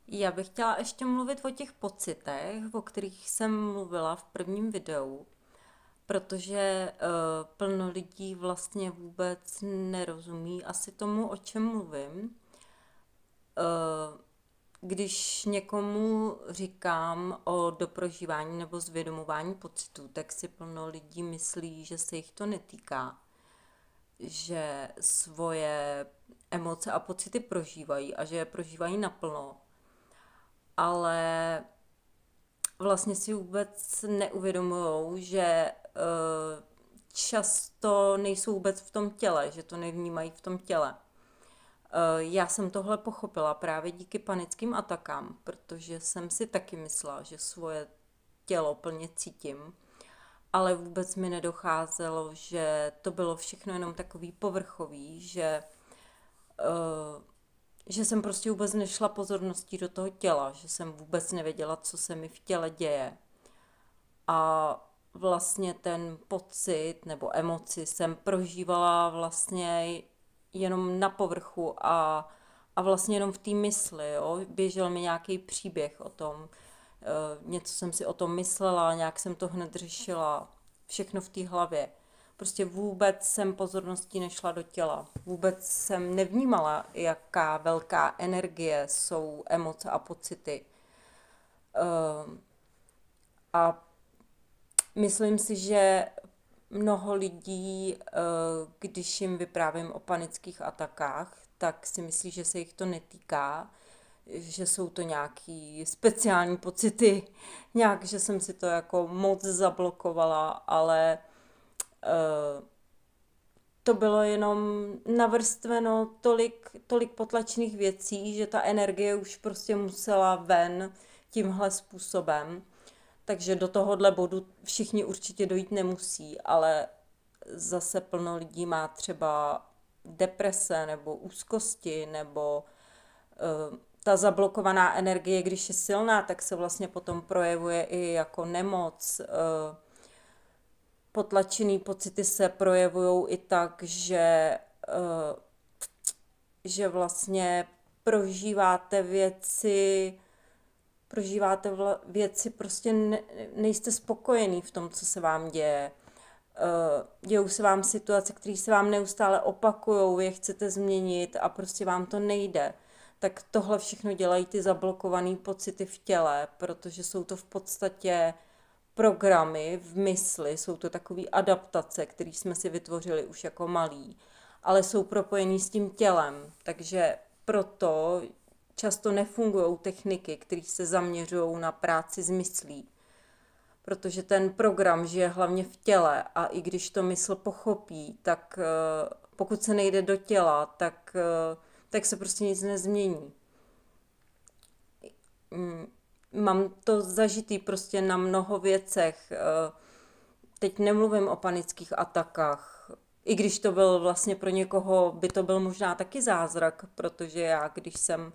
Já bych chtěla ještě mluvit o těch pocitech, o kterých jsem mluvila v prvním videu, protože plno lidí vlastně vůbec nerozumí asi tomu, o čem mluvím. Uh, Když někomu říkám o doprožívání nebo zvědomování pocitů, tak si plno lidí myslí, že se jich to netýká, že svoje emoce a pocity prožívají a že je prožívají naplno, ale vlastně si vůbec neuvědomují, že často nejsou vůbec v tom těle, že to nevnímají v tom těle. Já jsem tohle pochopila právě díky panickým atakám, protože jsem si taky myslela, že svoje tělo plně cítím, ale vůbec mi nedocházelo, že to bylo všechno jenom takový povrchový, že jsem prostě vůbec nešla pozorností do toho těla, že jsem vůbec nevěděla, co se mi v těle děje. A vlastně ten pocit nebo emoci jsem prožívala vlastně jenom na povrchu a vlastně jenom v té mysli, jo. Běžel mi nějaký příběh o tom, něco jsem si o tom myslela, nějak jsem to hned řešila, všechno v té hlavě. Prostě vůbec jsem pozorností nešla do těla. Vůbec jsem nevnímala, jaká velká energie jsou emoce a pocity. A myslím si, že mnoho lidí, když jim vyprávím o panických atakách, tak si myslí, že se jich to netýká, že jsou to nějaký speciální pocity, nějak, že jsem si to jako moc zablokovala, ale to bylo jenom navrstveno tolik potlačených věcí, že ta energie už prostě musela ven tímhle způsobem. Takže do tohohle bodu všichni určitě dojít nemusí, ale zase plno lidí má třeba deprese nebo úzkosti nebo ta zablokovaná energie, když je silná, tak se vlastně potom projevuje i jako nemoc. Potlačený pocity se projevují i tak, že vlastně prožíváte věci, prostě nejste spokojený v tom, co se vám děje. Dějou se vám situace, které se vám neustále opakujou, vy je chcete změnit a prostě vám to nejde. Tak tohle všechno dělají ty zablokované pocity v těle, protože jsou to v podstatě programy v mysli, jsou to takové adaptace, které jsme si vytvořili už jako malí, ale jsou propojený s tím tělem, takže proto často nefungují techniky, které se zaměřují na práci s myslí, protože ten program žije hlavně v těle a i když to mysl pochopí, tak pokud se nejde do těla, tak se prostě nic nezmění. Mám to zažitý prostě na mnoho věcech. Teď nemluvím o panických atakách, i když to byl vlastně pro někoho, by to byl možná taky zázrak, protože já, když jsem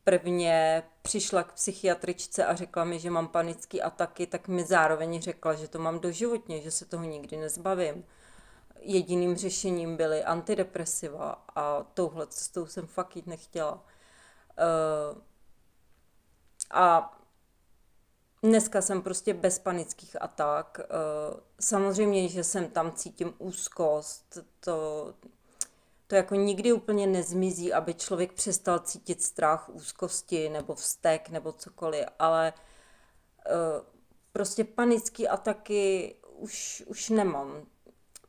prvně přišla k psychiatričce a řekla mi, že mám panické ataky, tak mi zároveň řekla, že to mám doživotně, že se toho nikdy nezbavím. Jediným řešením byly antidepresiva a touhle cestou jsem fakt jít nechtěla. A dneska jsem prostě bez panických atak. Samozřejmě, že jsem tam cítím úzkost, to jako nikdy úplně nezmizí, aby člověk přestal cítit strach, úzkosti nebo vztek nebo cokoliv, ale prostě panické ataky už nemám,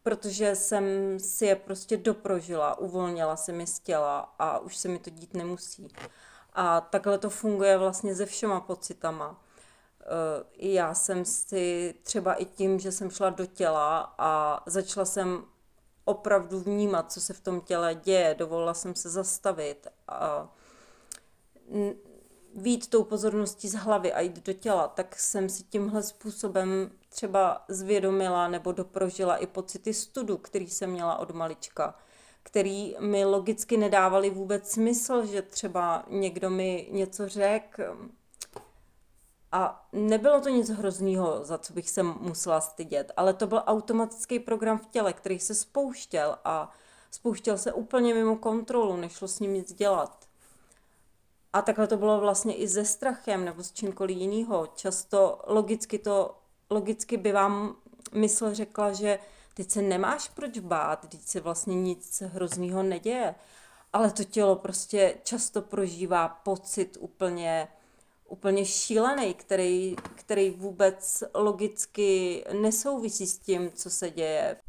protože jsem si je prostě doprožila, uvolnila se mi z těla a už se mi to dít nemusí. A takhle to funguje vlastně se všema pocitama. I já jsem si třeba i tím, že jsem šla do těla a začala jsem opravdu vnímat, co se v tom těle děje, dovolila jsem se zastavit a vyjít tou pozorností z hlavy a jít do těla, tak jsem si tímhle způsobem třeba zvědomila nebo doprožila i pocity studu, který jsem měla od malička, který mi logicky nedávali vůbec smysl, že třeba někdo mi něco řekl a nebylo to nic hroznýho, za co bych se musela stydět, ale to byl automatický program v těle, který se spouštěl a spouštěl se úplně mimo kontrolu, nešlo s ním nic dělat. A takhle to bylo vlastně i se strachem nebo s čímkoliv jinýho. Často logicky by vám mysl řekla, že teď se nemáš proč bát, teď se vlastně nic hroznýho neděje. Ale to tělo prostě často prožívá pocit úplně šílený, který vůbec logicky nesouvisí s tím, co se děje.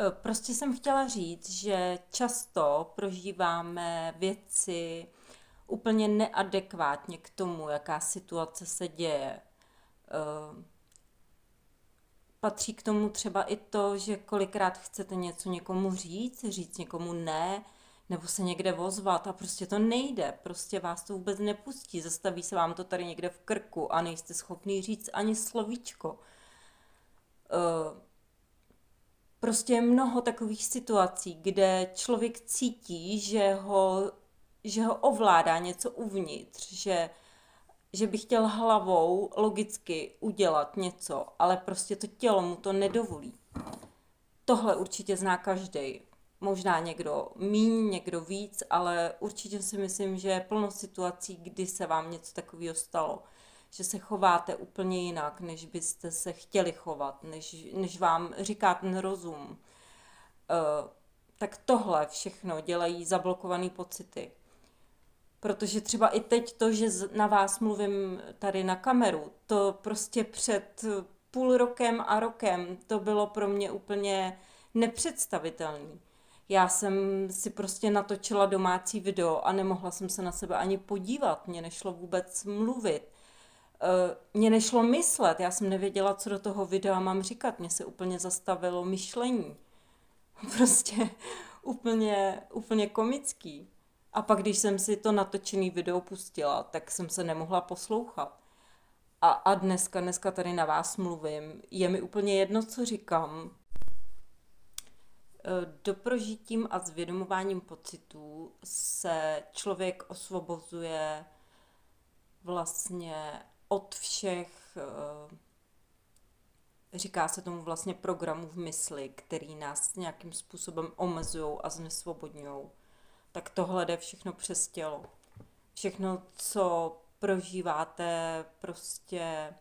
Prostě jsem chtěla říct, že často prožíváme věci úplně neadekvátně k tomu, jaká situace se děje. Patří k tomu třeba i to, že kolikrát chcete něco někomu říct někomu ne, nebo se někde ozvat a prostě to nejde, prostě vás to vůbec nepustí, zastaví se vám to tady někde v krku a nejste schopný říct ani slovíčko. Prostě je mnoho takových situací, kde člověk cítí, že ho ovládá něco uvnitř, že by chtěl hlavou logicky udělat něco, ale prostě to tělo mu to nedovolí. Tohle určitě zná každý. Možná někdo míň, někdo víc, ale určitě si myslím, že je plno situací, kdy se vám něco takového stalo. Že se chováte úplně jinak, než byste se chtěli chovat, než vám říká ten rozum. Tak tohle všechno dělají zablokované pocity. Protože třeba i teď to, že na vás mluvím tady na kameru, to prostě před půl rokem a rokem, to bylo pro mě úplně nepředstavitelné. Já jsem si prostě natočila domácí video a nemohla jsem se na sebe ani podívat, mně nešlo vůbec mluvit. Mně nešlo myslet, já jsem nevěděla, co do toho videa mám říkat, mně se úplně zastavilo myšlení. Prostě úplně komický. A pak, když jsem si to natočený video pustila, tak jsem se nemohla poslouchat. A dneska tady na vás mluvím. Je mi úplně jedno, co říkám. Doprožitím a zvědomováním pocitů se člověk osvobozuje vlastně od všech, říká se tomu vlastně programů v mysli, který nás nějakým způsobem omezují a znesvobodňují. Tak tohle jde všechno přes tělo. Všechno, co prožíváte, prostě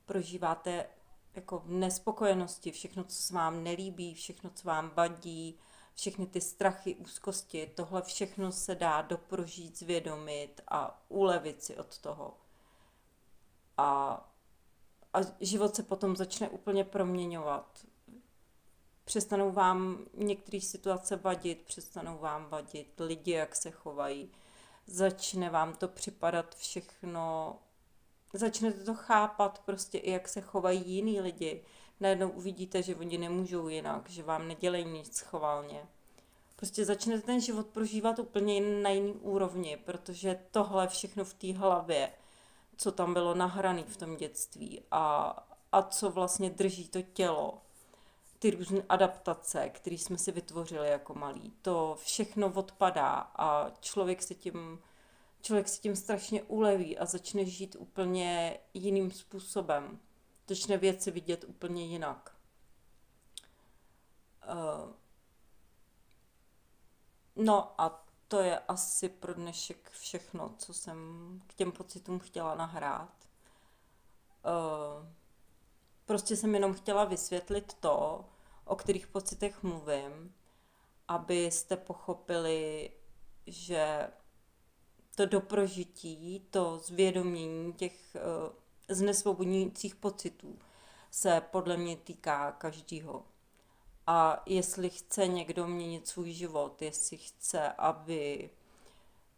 prožíváte jako v nespokojenosti, všechno, co se vám nelíbí, všechno, co vám vadí, všechny ty strachy, úzkosti, tohle všechno se dá doprožít, zvědomit a ulevit si od toho. A život se potom začne úplně proměňovat. Přestanou vám některé situace vadit, přestanou vám vadit lidi, jak se chovají. Začne vám to připadat všechno, začnete to chápat prostě i jak se chovají jiní lidi. Najednou uvidíte, že oni nemůžou jinak, že vám nedělají nic schválně. Prostě začnete ten život prožívat úplně na jiný úrovni, protože tohle všechno v té hlavě, co tam bylo nahrané v tom dětství a co vlastně drží to tělo, ty různé adaptace, které jsme si vytvořili jako malí, to všechno odpadá a člověk si tím strašně uleví a začne žít úplně jiným způsobem. Začne věci vidět úplně jinak. No a to je asi pro dnešek všechno, co jsem k těm pocitům chtěla nahrát. Prostě jsem jenom chtěla vysvětlit to, o kterých pocitech mluvím, abyste pochopili, že to doprožití, to zvědomění těch znesvobodňujících pocitů se podle mě týká každýho. A jestli chce někdo měnit svůj život, jestli chce, aby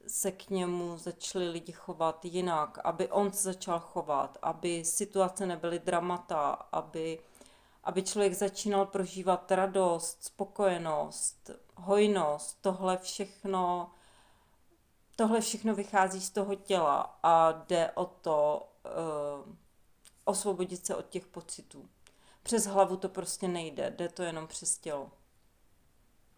se k němu začali lidi chovat jinak, aby on se začal chovat, aby situace nebyly dramata, aby člověk začínal prožívat radost, spokojenost, hojnost, tohle všechno vychází z toho těla a jde o to osvobodit se od těch pocitů. Přes hlavu to prostě nejde, jde to jenom přes tělo.